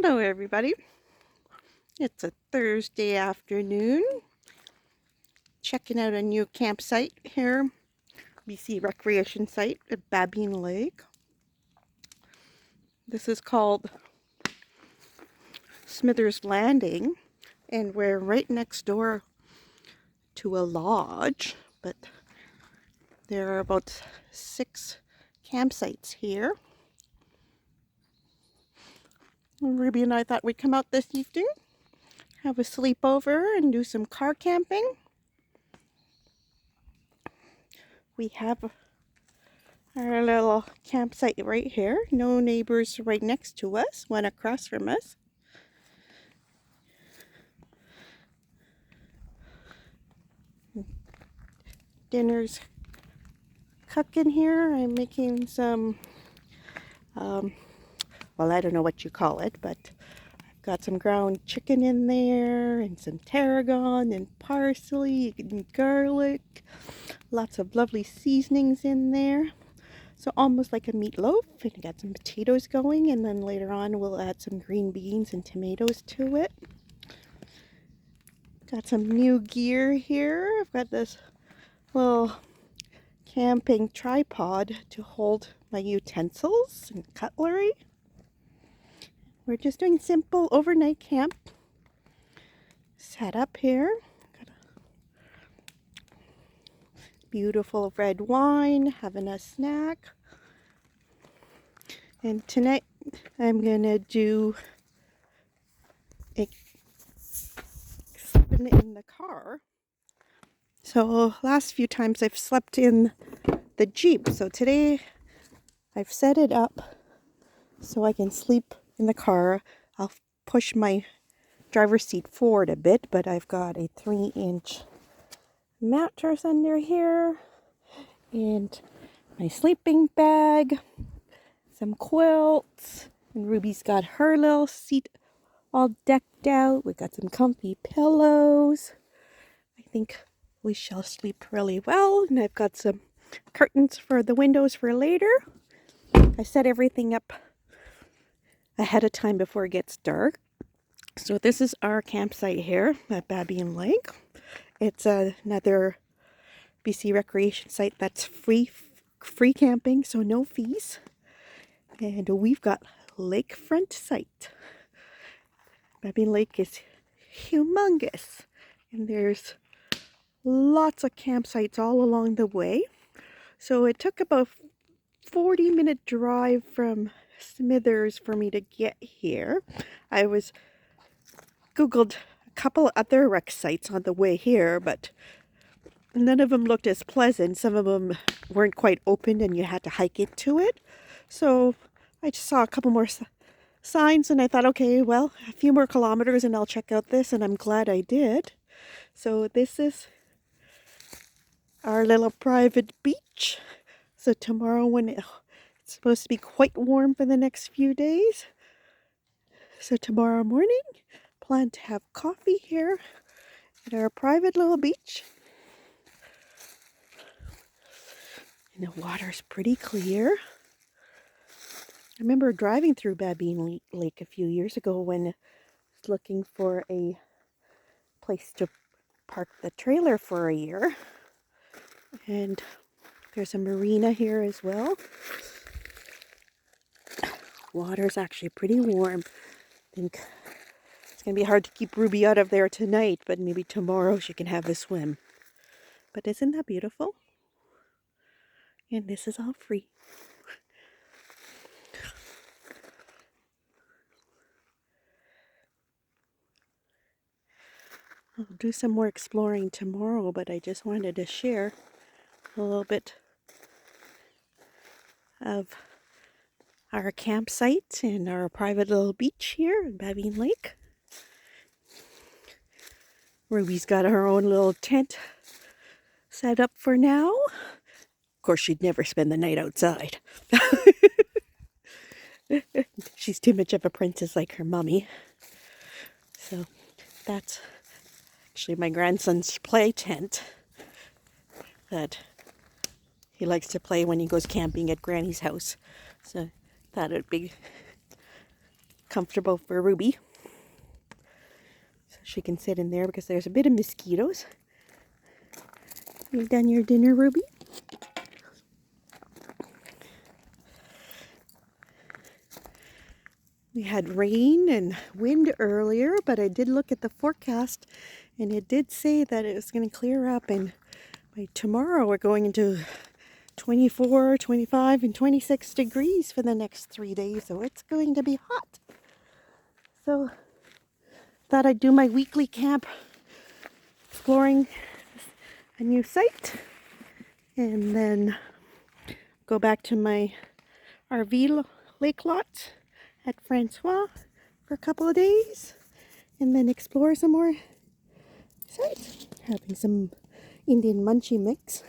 Hello everybody. It's a Thursday afternoon. Checking out a new campsite here. BC recreation site at Babine Lake. This is called Smithers Landing, and we're right next door to a lodge, but there are about 6 campsites here. And Ruby and I thought we'd come out this evening, have a sleepover and do some car camping. We have our little campsite right here. No neighbors right next to us, one across from us. Dinner's cooking here. I'm making some, well, I don't know what you call it, but I've got some ground chicken in there and some tarragon and parsley and garlic. Lots of lovely seasonings in there. So almost like a meatloaf. And I got some potatoes going, and then later on we'll add some green beans and tomatoes to it. Got some new gear here. I've got this little camping tripod to hold my utensils and cutlery. We're just doing simple overnight camp. Set up here. Got a beautiful red wine, having a snack. And tonight I'm gonna do sleeping in the car. So last few times I've slept in the Jeep. So today I've set it up so I can sleep in the car. I'll push my driver's seat forward a bit, but I've got a 3-inch mattress under here and my sleeping bag, some quilts, and Ruby's got her little seat all decked out. We've got some comfy pillows. I think we shall sleep really well, and I've got some curtains for the windows for later. I set everything up ahead of time before it gets dark. So this is our campsite here at Babine Lake. It's another BC recreation site that's free camping, so no fees. And we've got lakefront site. Babine Lake is humongous, and there's lots of campsites all along the way. So it took about 40-minute drive from Smithers for me to get here. I Googled a couple other rec sites on the way here, but none of them looked as pleasant. Some of them weren't quite open and you had to hike into it. So I just saw a couple more signs and I thought, okay, well, a few more kilometers and I'll check out this, and I'm glad I did. So this is our little private beach. So tomorrow, when it's supposed to be quite warm for the next few days, so tomorrow morning, plan to have coffee here at our private little beach. And the water's pretty clear. I remember driving through Babine Lake a few years ago when I was looking for a place to park the trailer for a year. And there's a marina here as well. Water's actually pretty warm. I think it's going to be hard to keep Ruby out of there tonight, but maybe tomorrow she can have a swim. But isn't that beautiful? And this is all free. I'll do some more exploring tomorrow, but I just wanted to share a little bit of our campsite and our private little beach here in Babine Lake. Ruby's got her own little tent set up for now. Of course, she'd never spend the night outside. She's too much of a princess like her mommy. So that's actually my grandson's play tent that he likes to play when he goes camping at Granny's house. So thought it'd be comfortable for Ruby. So she can sit in there because there's a bit of mosquitoes. You done your dinner, Ruby? We had rain and wind earlier, but I did look at the forecast and it did say that it was going to clear up, and by tomorrow we're going into 24, 25, and 26 degrees for the next 3 days, so it's going to be hot. So thought I'd do my weekly camp exploring a new site and then go back to my RV lake lot at Francois for a couple of days and then explore some more sites. Having some Indian munchie mix.